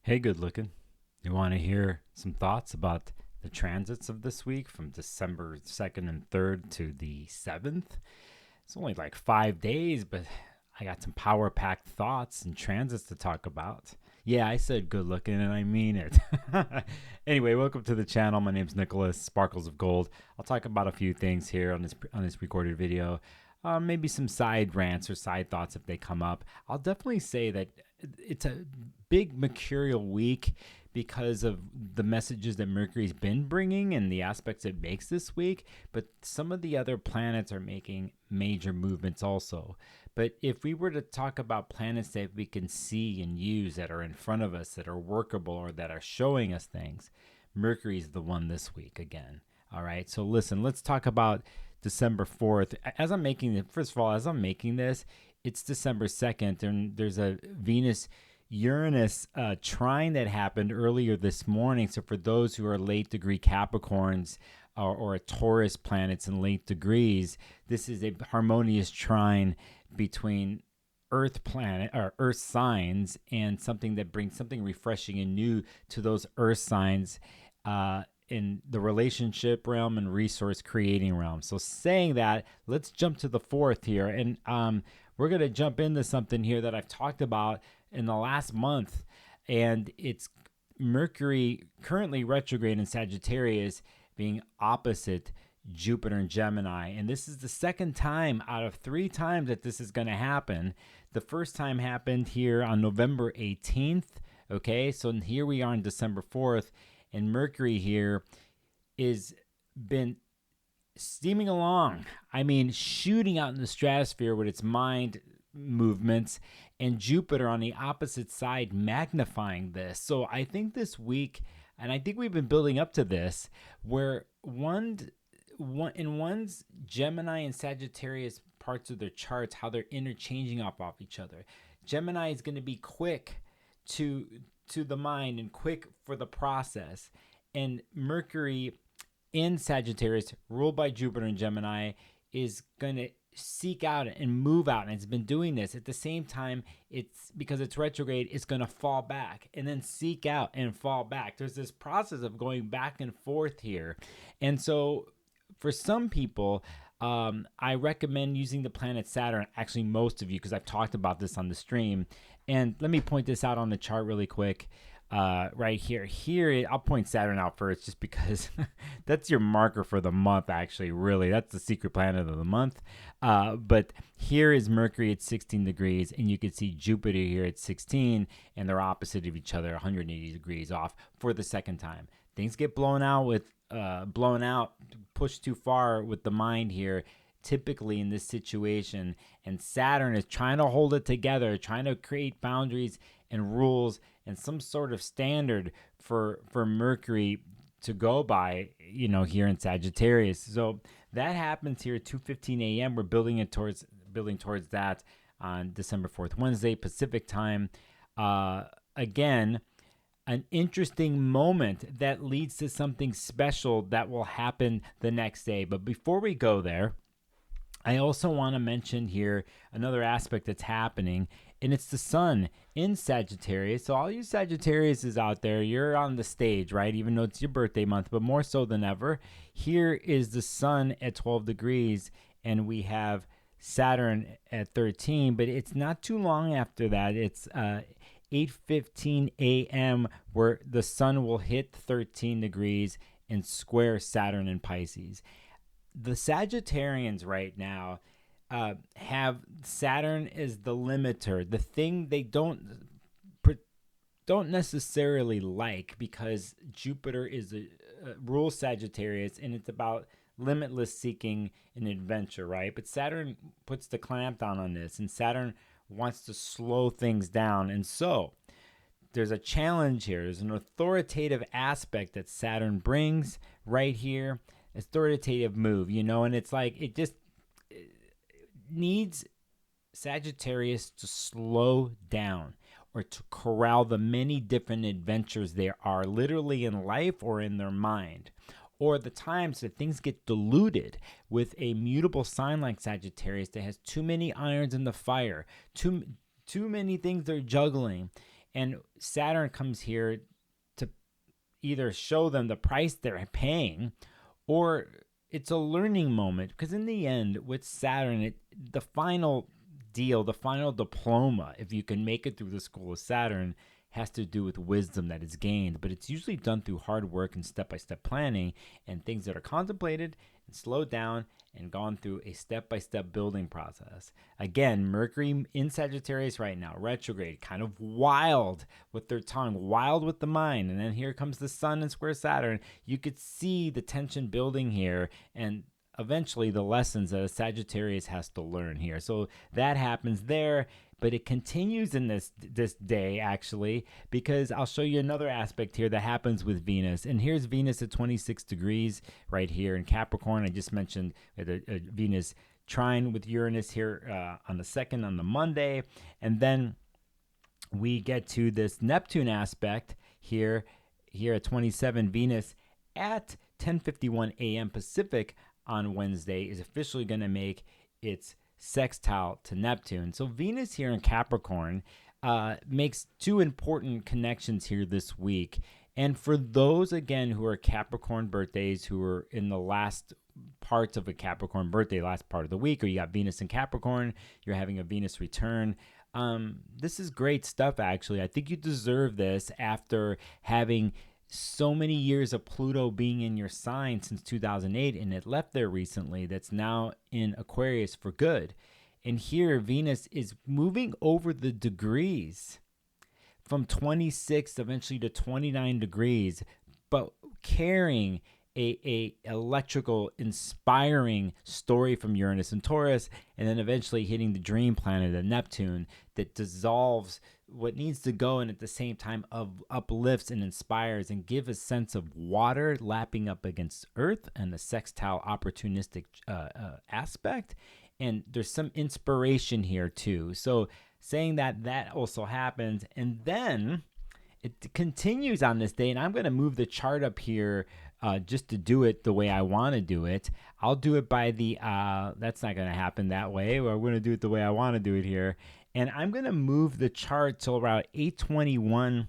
Hey, good looking. You want to hear some thoughts about the transits of this week from December 2nd and 3rd to the 7th? It's only like 5 days, but I got some power packed thoughts and transits to talk about. Yeah, I said good looking and I mean it. Anyway, welcome to the channel. My name's Nicholas, Sparkles of Gold. I'll talk about a few things here on this recorded video. Maybe some side rants or side thoughts if they come up. I'll definitely say that it's a big mercurial week because of the messages that Mercury's been bringing and the aspects it makes this week, but some of the other planets are making major movements also. But if we were to talk about planets that we can see and use that are in front of us, that are workable or that are showing us things, Mercury's the one this week again. All right, so listen, let's talk about December 4th. As I'm making it, first of all, as I'm making this, it's December 2nd, and there's a Venus Uranus trine that happened earlier this morning. So for those who are late degree Capricorns or Taurus planets in late degrees, this is a harmonious trine between Earth planet or Earth signs and something that brings something refreshing and new to those Earth signs in the relationship realm and resource creating realm. So saying that, let's jump to the 4th here, and we're going to jump into something here that I've talked about in the last month, and it's Mercury currently retrograde in Sagittarius being opposite Jupiter and Gemini. And this is the second time out of 3 times that this is going to happen. The first time happened here on November 18th. Okay, so here we are on December 4th, and Mercury here is been steaming along. I mean, shooting out in the stratosphere with its mind movements, and Jupiter on the opposite side magnifying this. So I think this week, and I think we've been building up to this, where one in one's Gemini and Sagittarius parts of their charts, how they're interchanging off each other. Gemini is going to be quick to the mind and quick for the process, and Mercury in Sagittarius, ruled by Jupiter and Gemini, is going to seek out and move out, and it's been doing this. At the same time, it's because it's retrograde, it's going to fall back and then seek out and fall back. There's this process of going back and forth here. And so for some people, I recommend using the planet Saturn, actually most of you, because I've talked about this on the stream. And let me point this out on the chart really quick. Right here, I'll point Saturn out first just because that's your marker for the month, actually, really. That's the secret planet of the month. But here is Mercury at 16 degrees, and you can see Jupiter here at 16, and they're opposite of each other, 180 degrees off for the second time. Things get blown out, pushed too far with the mind here, typically in this situation, and Saturn is trying to hold it together, trying to create boundaries and rules and some sort of standard for Mercury to go by, here in Sagittarius. So that happens here at 2:15 a.m. We're building towards that on December 4th, Wednesday, Pacific time. Again, an interesting moment that leads to something special that will happen the next day. But before we go there, I also want to mention here another aspect that's happening, and it's the sun in Sagittarius. So all you Sagittariuses out there, you're on the stage, right? Even though it's your birthday month, but more so than ever. Here is the sun at 12 degrees, and we have Saturn at 13, but it's not too long after that. It's 8:15 a.m. where the sun will hit 13 degrees and square Saturn in Pisces. The Sagittarians right now have Saturn as the limiter, the thing they don't necessarily like, because Jupiter is a rules Sagittarius, and it's about limitless seeking and adventure, right? But Saturn puts the clamp down on this, and Saturn wants to slow things down. And so there's a challenge here. There's an authoritative aspect that Saturn brings right here. Authoritative move, and it's like it needs Sagittarius to slow down or to corral the many different adventures there are literally in life or in their mind, or the times that things get diluted with a mutable sign like Sagittarius that has too many irons in the fire, too many things they're juggling, And Saturn comes here to either show them the price they're paying, or it's a learning moment. Because in the end, with Saturn, the final deal, the final diploma, if you can make it through the school of Saturn, has to do with wisdom that is gained. But it's usually done through hard work and step-by-step planning and things that are contemplated and slowed down and gone through a step-by-step building process. Again, Mercury in Sagittarius right now, retrograde, kind of wild with their tongue, wild with the mind. And then here comes the sun and square Saturn. You could see the tension building here, and eventually the lessons that a Sagittarius has to learn here. So that happens there, but it continues in this day, actually, because I'll show you another aspect here that happens with Venus. And here's Venus at 26 degrees right here in Capricorn. I just mentioned a Venus trine with Uranus here on the 2nd, on the Monday. And then we get to this Neptune aspect here at 27. Venus at 10:51 a.m. Pacific on Wednesday is officially going to make its sextile to Neptune. So Venus here in Capricorn makes two important connections here this week. And for those, again, who are Capricorn birthdays, who are in the last parts of a Capricorn birthday, last part of the week, or you got Venus in Capricorn, you're having a Venus return. This is great stuff, actually. I think you deserve this after having so many years of Pluto being in your sign since 2008, and it left there recently. That's now in Aquarius for good. And here Venus is moving over the degrees from 26 eventually to 29 degrees, but carrying a electrical, inspiring story from Uranus and Taurus, and then eventually hitting the dream planet of Neptune that dissolves what needs to go, and at the same time uplifts and inspires and give a sense of water lapping up against Earth and the sextile opportunistic aspect. And there's some inspiration here too. So saying that also happens, and then it continues on this day, and I'm going to move the chart up here just to do it the way I want to do it. I'll do it by the, that's not going to happen that way. We're going to do it the way I want to do it here. And I'm going to move the chart till around 8:21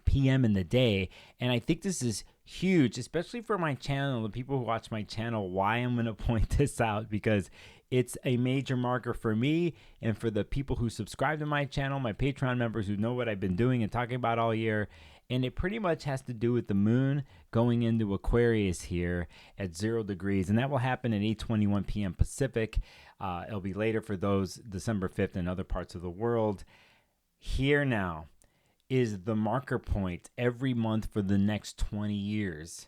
p.m. in the day. And I think this is huge, especially for my channel, the people who watch my channel, why I'm going to point this out, because it's a major marker for me and for the people who subscribe to my channel, my Patreon members who know what I've been doing and talking about all year. And it pretty much has to do with the moon going into Aquarius here at 0 degrees. And that will happen at 8:21 p.m. Pacific. It'll be later for those December 5th in other parts of the world. Here now is the marker point every month for the next 20 years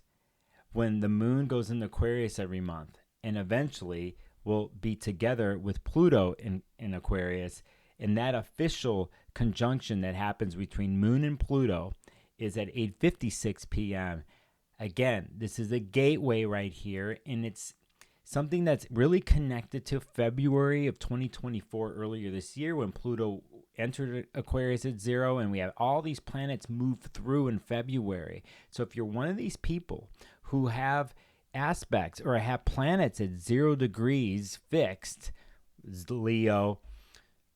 when the moon goes into Aquarius every month. And eventually will be together with Pluto in Aquarius. And that official conjunction that happens between moon and Pluto is at 8:56 p.m. Again, this is a gateway right here, and it's something that's really connected to February of 2024 earlier this year when Pluto entered Aquarius at 0, and we have all these planets move through in February. So if you're one of these people who have aspects or have planets at 0 degrees fixed, Leo,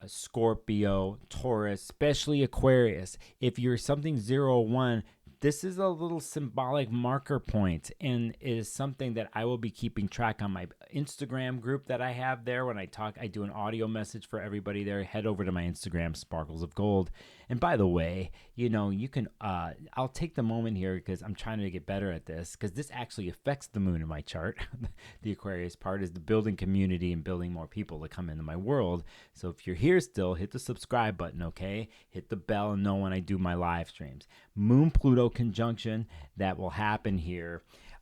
Scorpio, Taurus, especially Aquarius. If you're something 0-1, this is a little symbolic marker point, and it is something that I will be keeping track on my Instagram group that I have there. When I talk, I do an audio message for everybody there. Head over to my Instagram, Sparkles of Gold. And by the way, you can, I'll take the moment here because I'm trying to get better at this, because this actually affects the moon in my chart. The Aquarius part is the building community and building more people to come into my world. So if you're here still, hit the subscribe button, okay? Hit the bell and know when I do my live streams. Moon-Pluto conjunction that will happen here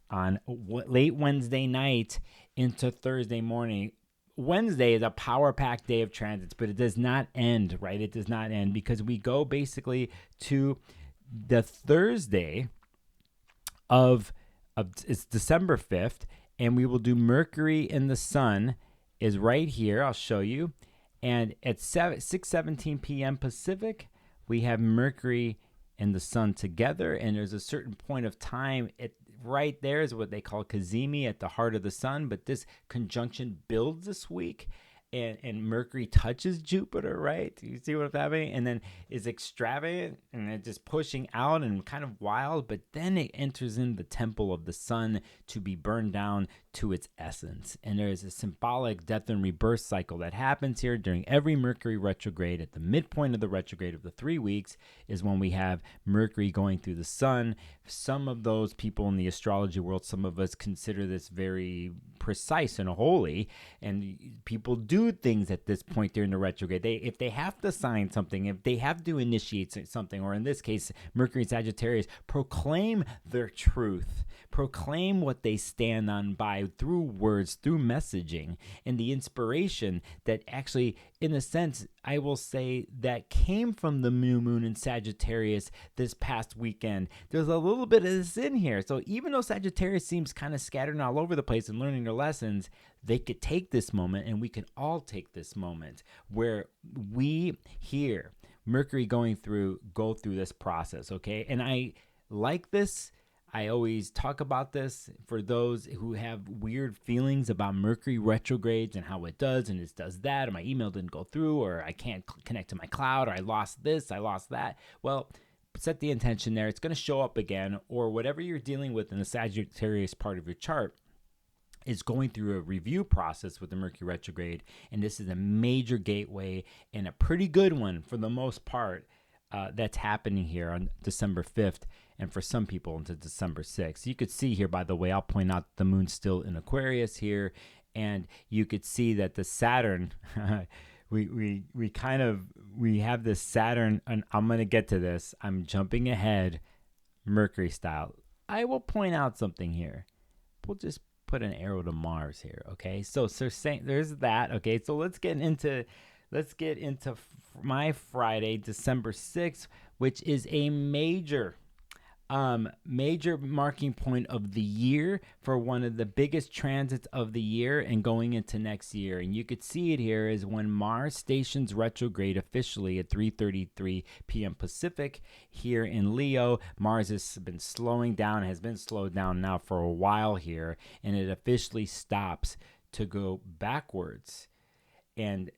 on late Wednesday night into Thursday morning. Wednesday is a power-packed day of transits, but it does not end, right? It does not end because we go basically to the Thursday of it's December 5th, and we will do Mercury and the Sun is right here. I'll show you. And at 6:17 p.m. Pacific, we have Mercury and the Sun together, and there's a certain point of time right there is what they call Cazimi at the heart of the Sun, but this conjunction builds this week and Mercury touches Jupiter, right? You see what's happening? And then is extravagant and it's just pushing out and kind of wild, but then it enters in the temple of the sun to be burned down to its essence. And there is a symbolic death and rebirth cycle that happens here during every Mercury retrograde. At the midpoint of the retrograde of the 3 weeks is when we have Mercury going through the sun. Some of those people in the astrology world, some of us consider this very precise and holy, and people do things at this point during the retrograde. If they have to sign something, if they have to initiate something, or in this case, Mercury and Sagittarius, proclaim their truth, proclaim what they stand on by through words, through messaging, and the inspiration that actually, in a sense, I will say that came from the new moon in Sagittarius this past weekend. There's a little bit of this in here. So even though Sagittarius seems kind of scattered all over the place and learning their lessons, they could take this moment, and we can all take this moment where we hear Mercury go through this process, okay? And I like this. I always talk about this for those who have weird feelings about Mercury retrogrades and how it does, and it does that, or my email didn't go through, or I can't connect to my cloud, or I lost this, I lost that. Well, set the intention there. It's going to show up again, or whatever you're dealing with in the Sagittarius part of your chart is going through a review process with the Mercury retrograde, and this is a major gateway and a pretty good one for the most part that's happening here on December 5th, and for some people into December 6th. You could see here, by the way, I'll point out the moon's still in Aquarius here, and you could see that the Saturn, we have this Saturn, and I'm going to get to this. I'm jumping ahead Mercury style. I will point out something here. We'll just put an arrow to Mars here, okay? So saying there's that, okay? So let's get into my Friday, December 6th, which is a major marking point of the year for one of the biggest transits of the year and going into next year. And you could see it here is when Mars stations retrograde officially at 3:33 p.m. Pacific here in Leo. Mars has been slowed down now for a while here, and it officially stops to go backwards and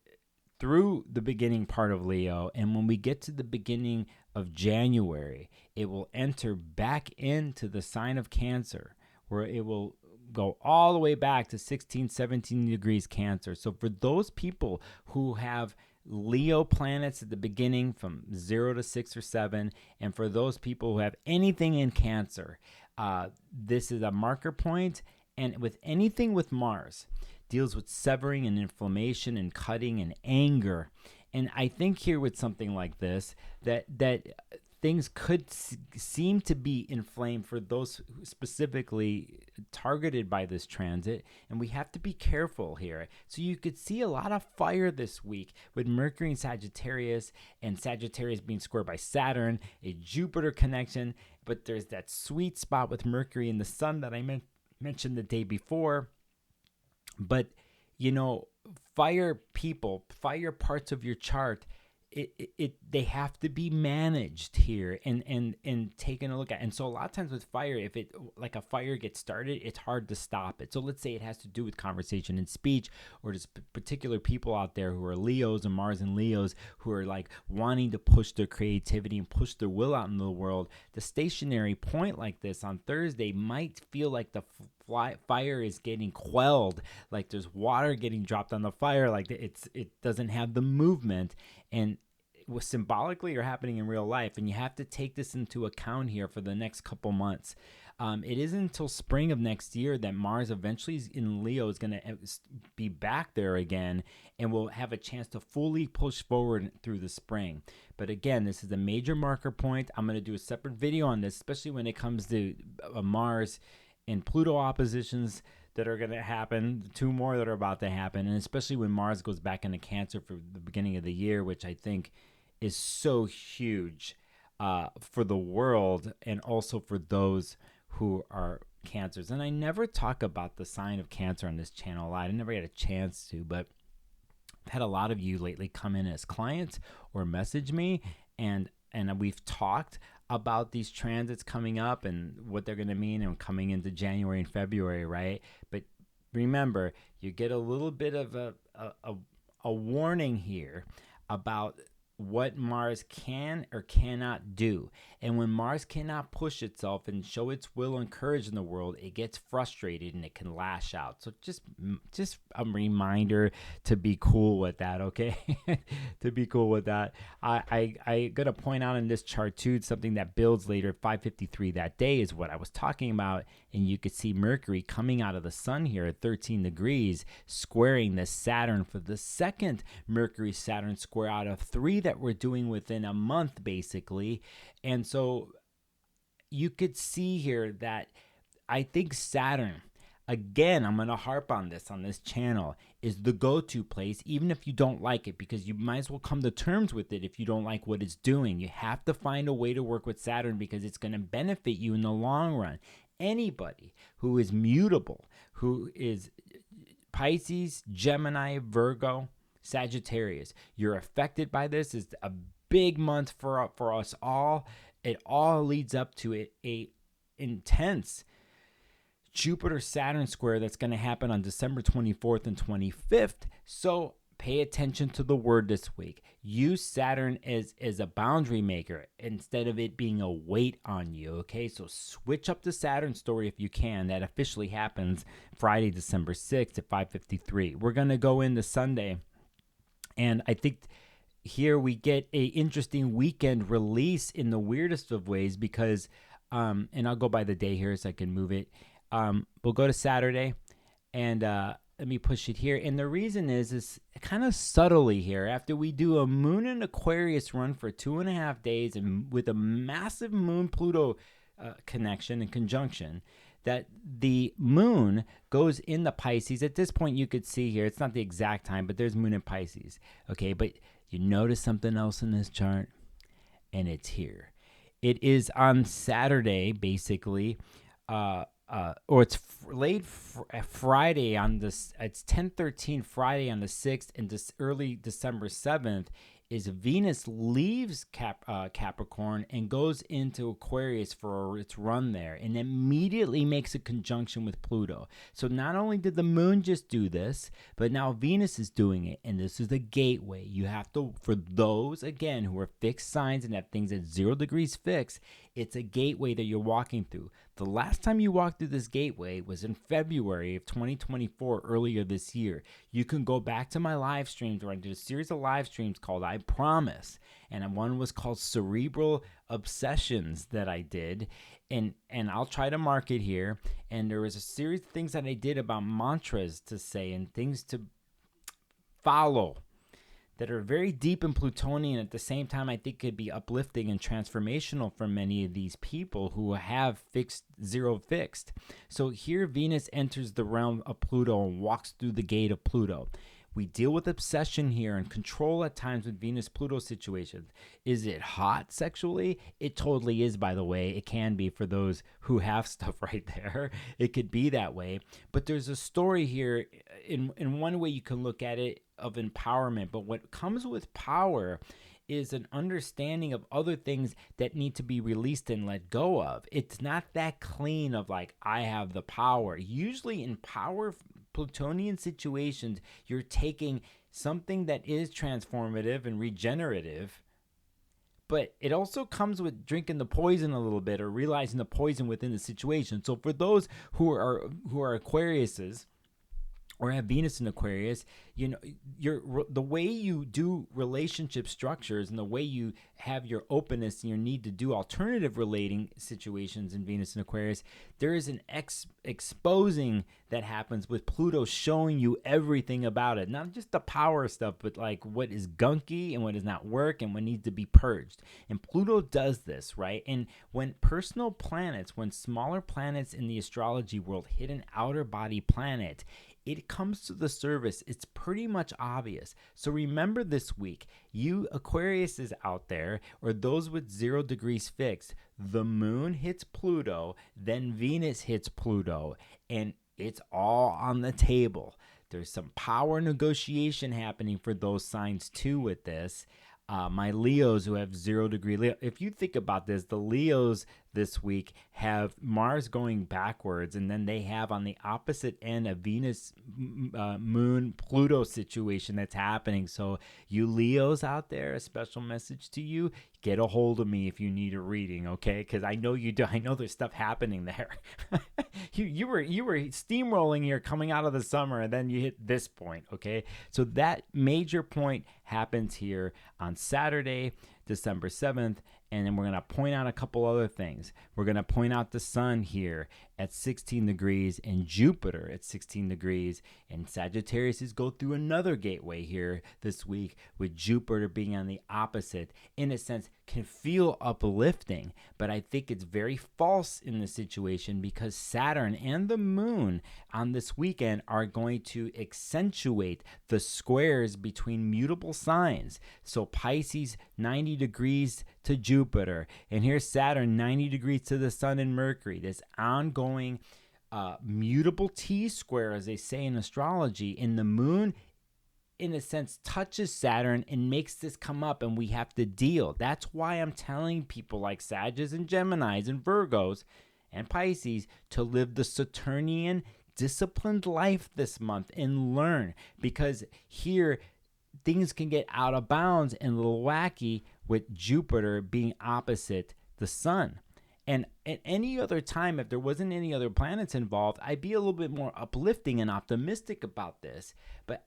through the beginning part of Leo. And when we get to the beginning of January, it will enter back into the sign of Cancer, where it will go all the way back to 16, 17 degrees Cancer. So for those people who have Leo planets at the beginning from 0 to 6 or 7, and for those people who have anything in Cancer, this is a marker point. And with anything with Mars, deals with severing and inflammation and cutting and anger. And I think here with something like this, that things could seem to be inflamed for those specifically targeted by this transit, and we have to be careful here. So you could see a lot of fire this week with Mercury in Sagittarius, and Sagittarius being squared by Saturn, a Jupiter connection, but there's that sweet spot with Mercury and the Sun that I mentioned the day before. But, fire parts of your chart, they have to be managed here and taken a look at. And so a lot of times with fire, if it like a fire gets started, it's hard to stop it. So let's say it has to do with conversation and speech, or just particular people out there who are Leos and Mars and Leos who are like wanting to push their creativity and push their will out into the world. The stationary point like this on Thursday might feel like the fire is getting quelled, like there's water getting dropped on the fire, like it doesn't have the movement, and was symbolically or happening in real life. And you have to take this into account here for the next couple months. It isn't until spring of next year that Mars eventually in Leo is going to be back there again, and will have a chance to fully push forward through the spring. But again, this is a major marker point. I'm going to do a separate video on this, especially when it comes to Mars and Pluto oppositions that are going to happen, 2 more that are about to happen, and especially when Mars goes back into Cancer for the beginning of the year, which I think is so huge for the world and also for those who are Cancers. And I never talk about the sign of Cancer on this channel a lot. I never had a chance to, but I've had a lot of you lately come in as clients or message me, and we've talked about these transits coming up and what they're going to mean and coming into January and February, right? But remember, you get a little bit of a a warning here about what Mars can or cannot do. And when Mars cannot push itself and show its will and courage in the world, it gets frustrated and it can lash out. So just a reminder to be cool with that, okay? To be cool with that. I got to point out in this chart too, something that builds later, 5:53 that day is what I was talking about. And you could see Mercury coming out of the sun here at 13 degrees, squaring the Saturn for the second Mercury-Saturn square out of 3 that we're doing within a month, basically. And so you could see here that I think Saturn, again, I'm going to harp on this channel, is the go-to place, even if you don't like it, because you might as well come to terms with it if you don't like what it's doing. You have to find a way to work with Saturn because it's going to benefit you in the long run. Anybody who is mutable, who is Pisces, Gemini, Virgo, Sagittarius, you're affected by this. It's a big month for us all. It all leads up to a intense Jupiter-Saturn square that's going to happen on December 24th and 25th. So pay attention to the word this week. Use Saturn as a boundary maker instead of it being a weight on you, okay? So switch up the Saturn story if you can. That officially happens Friday, December 6th at 5:53. We're going to go into Sunday, and I think here we get a interesting weekend release in the weirdest of ways because, and I'll go by the day here so I can move it. We'll go to Saturday, and let me push it here. And the reason is kind of subtly here. After we do a Moon in Aquarius run for 2.5 days, and with a massive Moon-Pluto connection and conjunction, that the Moon goes in the Pisces. At this point, you could see here, it's not the exact time, but there's Moon in Pisces. Okay, but you notice something else in this chart, and it's here. It is on Saturday, basically, or it's late Friday on this. It's 10:13 Friday on the 6th, and this early December 7th is Venus leaves Capricorn and goes into Aquarius for its run there, and immediately makes a conjunction with Pluto. So not only did the Moon just do this, but now Venus is doing it, and this is the gateway. You have to, for those again who are fixed signs and have things at 0 degrees fixed, it's a gateway that you're walking through. The last time you walked through this gateway was in February of 2024, earlier this year. You can go back to my live streams where I did a series of live streams called I Promise, and one was called Cerebral Obsessions that I did, and I'll try to mark it here. And there was a series of things that I did about mantras to say and things to follow that are very deep and Plutonian. At the same time, I think could be uplifting and transformational for many of these people who have zero fixed. So here Venus enters the realm of Pluto and walks through the gate of Pluto. We deal with obsession here and control at times with Venus-Pluto situations. Is it hot sexually? It totally is, by the way. It can be for those who have stuff right there. It could be that way. But there's a story here, in one way you can look at it, of empowerment. But what comes with power is an understanding of other things that need to be released and let go of. It's not that clean of like, I have the power. Usually in power Plutonian situations, you're taking something that is transformative and regenerative, but it also comes with drinking the poison a little bit or realizing the poison within the situation. So for those who are Aquariuses or have Venus in Aquarius, you know, the way you do relationship structures and the way you have your openness and your need to do alternative relating situations in Venus and Aquarius, there is an exposing that happens with Pluto showing you everything about it. Not just the power stuff, but like what is gunky and what does not work and what needs to be purged. And Pluto does this, right? And when personal planets, when smaller planets in the astrology world hit an outer body planet, it comes to the surface. It's pretty much obvious. So remember this week, you Aquariuses out there, or those with 0 degrees fixed, the Moon hits Pluto, then Venus hits Pluto, and it's all on the table. There's some power negotiation happening for those signs too with this. My Leos who have 0 degree Leo, if you think about this, the Leos this week have Mars going backwards, and then they have on the opposite end a Venus moon Pluto situation that's happening. So you Leos out there, a special message to you: get a hold of me if you need a reading, okay? Because I know you do. I know there's stuff happening there. you were steamrolling here coming out of the summer, and then you hit this point, okay? So that major point happens here on Saturday, December 7th. And then we're going to point out a couple other things. We're going to point out the sun here at 16 degrees and Jupiter at 16 degrees. And Sagittarius is go through another gateway here this week, with Jupiter being on the opposite. In a sense, can feel uplifting, but I think it's very false in this situation, because Saturn and the moon on this weekend are going to accentuate the squares between mutable signs. So Pisces 90 degrees to Jupiter, and here's Saturn 90 degrees to the sun and Mercury. This ongoing mutable T-square, as they say in astrology, and the moon in a sense touches Saturn and makes this come up, and we have to deal. That's why I'm telling people like Sagittarius and Geminis and Virgos and Pisces to live the Saturnian disciplined life this month and learn, because here things can get out of bounds and a little wacky with Jupiter being opposite the sun. And at any other time, if there wasn't any other planets involved, I'd be a little bit more uplifting and optimistic about this. But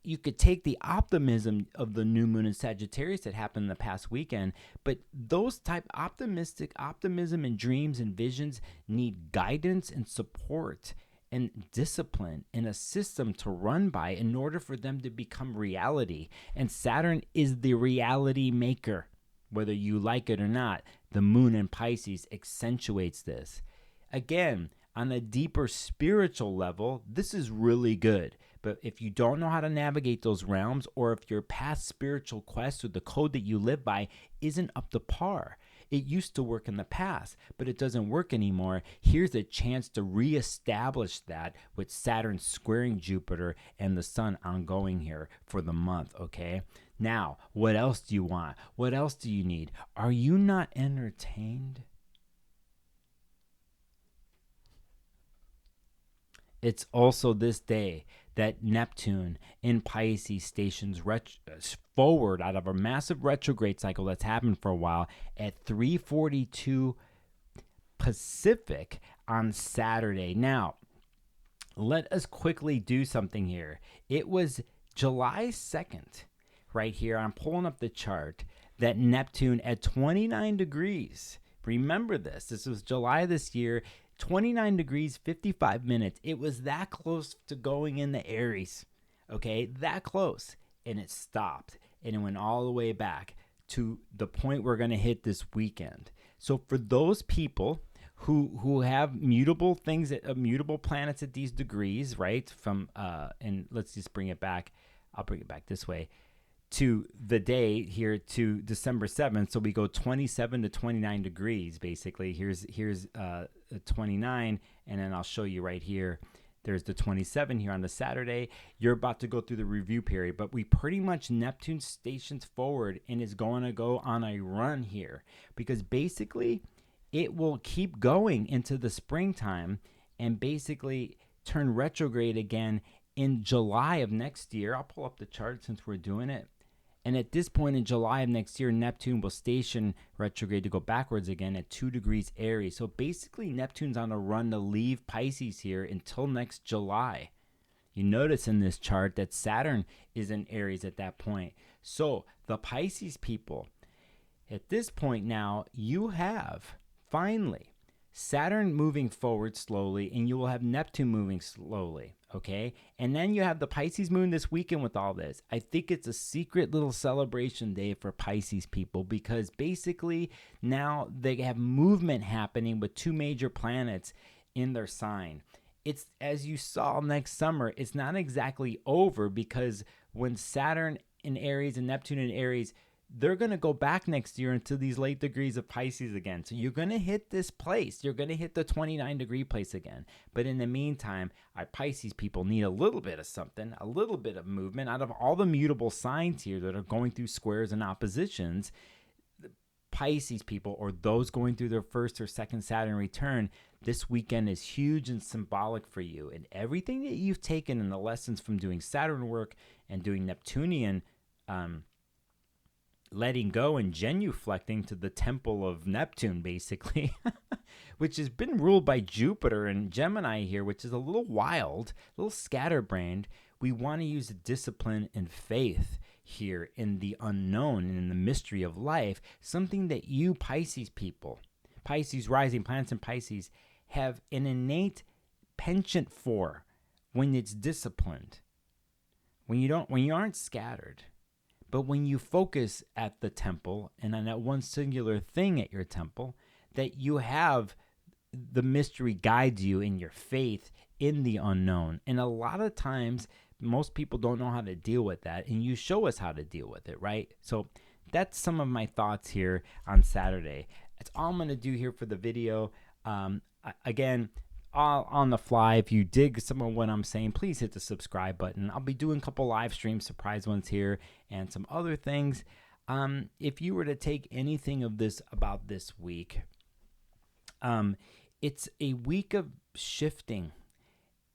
you could take the optimism of the new moon in Sagittarius that happened the past weekend, but those type optimism and dreams and visions need guidance and support and discipline and a system to run by in order for them to become reality. And Saturn is the reality maker. Whether you like it or not, the moon in Pisces accentuates this. Again, on a deeper spiritual level, this is really good. But if you don't know how to navigate those realms, or if your past spiritual quest or the code that you live by isn't up to par, it used to work in the past, but it doesn't work anymore. Here's a chance to reestablish that with Saturn squaring Jupiter and the sun ongoing here for the month, okay? Now, what else do you want? What else do you need? Are you not entertained? It's also this day that Neptune in Pisces stations forward out of a massive retrograde cycle that's happened for a while at 3:42 Pacific on Saturday. Now, let us quickly do something here. It was July 2nd, right here. I'm pulling up the chart, that Neptune at 29 degrees. Remember this. This was July this year. 29 degrees, 55 minutes. It was that close to going into Aries, okay? That close. And it stopped. And it went all the way back to the point we're going to hit this weekend. So for those people who have mutable things, mutable planets at these degrees, right? From and let's just bring it back. I'll bring it back this way to the day here to December 7th. So we go 27 to 29 degrees, basically. Here's 29, and then I'll show you right here. There's the 27 here on the Saturday. You're about to go through the review period, but we pretty much Neptune stations forward and is going to go on a run here, because basically it will keep going into the springtime and basically turn retrograde again in July of next year. I'll pull up the chart since we're doing it. And at this point in July of next year, Neptune will station retrograde to go backwards again at 2 degrees Aries. So basically, Neptune's on a run to leave Pisces here until next July. You notice in this chart that Saturn is in Aries at that point. So the Pisces people, at this point now, you have finally Saturn moving forward slowly, and you will have Neptune moving slowly, okay? And then you have the Pisces moon this weekend with all this. I think it's a secret little celebration day for Pisces people, because basically now they have movement happening with two major planets in their sign. It's, as you saw next summer, it's not exactly over, because when Saturn in Aries and Neptune in Aries, they're going to go back next year into these late degrees of Pisces again. So you're going to hit this place. You're going to hit the 29 degree place again. But in the meantime, our Pisces people need a little bit of something, a little bit of movement out of all the mutable signs here that are going through squares and oppositions. Pisces people or those going through their first or second Saturn return, this weekend is huge and symbolic for you. And everything that you've taken in the lessons from doing Saturn work and doing Neptunian letting go and genuflecting to the temple of Neptune, basically, which has been ruled by Jupiter and Gemini here, which is a little wild, a little scatterbrained. We want to use discipline and faith here in the unknown and in the mystery of life, something that you Pisces people, Pisces rising planets in Pisces, have an innate penchant for when it's disciplined, when you aren't scattered. But when you focus at the temple and on that one singular thing at your temple, that you have the mystery guides you in your faith in the unknown. And a lot of times, most people don't know how to deal with that, and you show us how to deal with it, right? So that's some of my thoughts here on Saturday. That's all I'm going to do here for the video. Again, all on the fly. If you dig some of what I'm saying, please hit the subscribe button. I'll be doing a couple live streams, surprise ones here, and some other things. If you were to take anything of this about this week, it's a week of shifting,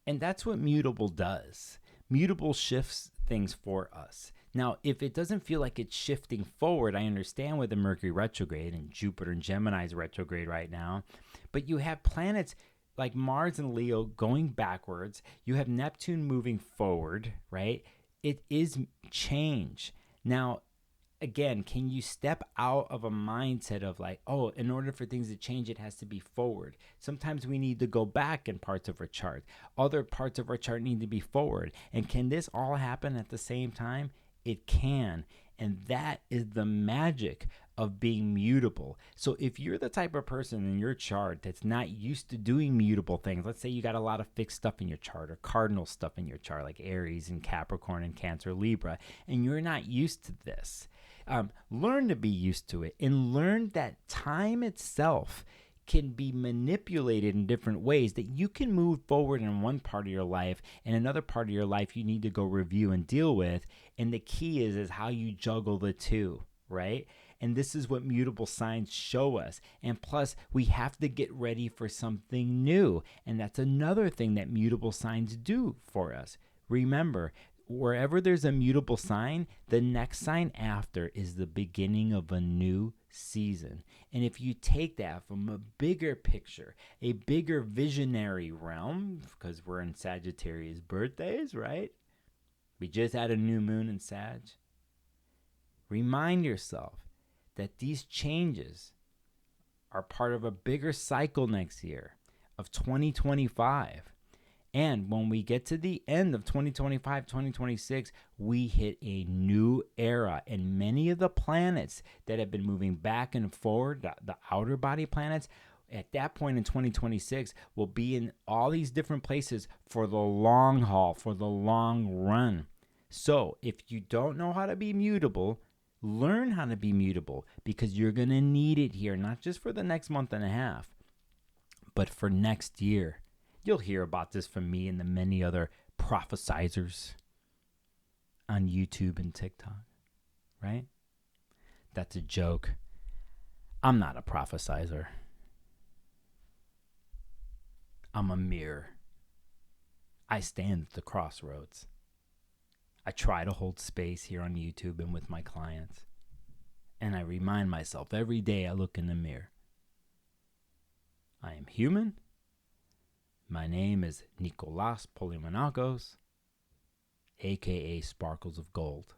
and that's what Mutable does. Mutable shifts things for us. Now, if it doesn't feel like it's shifting forward, I understand with the Mercury retrograde and Jupiter and Gemini's retrograde right now, but you have planets like Mars and Leo going backwards. You have Neptune moving forward, right? It is change. Now, again, can you step out of a mindset of like, oh, in order for things to change, it has to be forward? Sometimes we need to go back in parts of our chart. Other parts of our chart need to be forward. And can this all happen at the same time? It can. And that is the magic of being mutable. So if you're the type of person in your chart that's not used to doing mutable things, let's say you got a lot of fixed stuff in your chart or cardinal stuff in your chart, like Aries and Capricorn and Cancer, Libra, and you're not used to this, learn to be used to it and learn that time itself can be manipulated in different ways, that you can move forward in one part of your life and another part of your life you need to go review and deal with. And the key is how you juggle the two, right? And this is what mutable signs show us. And plus, we have to get ready for something new. And that's another thing that mutable signs do for us. Remember, wherever there's a mutable sign, the next sign after is the beginning of a new season. And if you take that from a bigger picture, a bigger visionary realm, because we're in Sagittarius birthdays, right? We just had a new moon in Sag. Remind yourself that these changes are part of a bigger cycle next year of 2025. And when we get to the end of 2025, 2026, we hit a new era. And many of the planets that have been moving back and forward, the outer body planets, at that point in 2026, will be in all these different places for the long haul, for the long run. So if you don't know how to be mutable, learn how to be mutable, because you're going to need it here, not just for the next month and a half, but for next year. You'll hear about this from me and the many other prophesizers on YouTube and TikTok, right? That's a joke. I'm not a prophesizer. I'm a mirror. I stand at the crossroads. I try to hold space here on YouTube and with my clients. And I remind myself every day I look in the mirror. I am human. My name is Nicolas Polymenakos, a.k.a. Sparkles of Gold.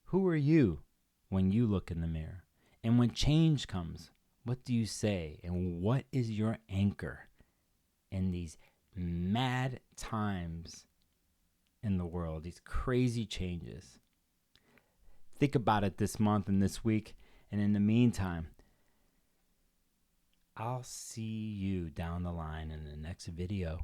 Who are you when you look in the mirror? And when change comes, what do you say? And what is your anchor in these mad times in the world, these crazy changes? Think about it this month and this week. And in the meantime, I'll see you down the line in the next video.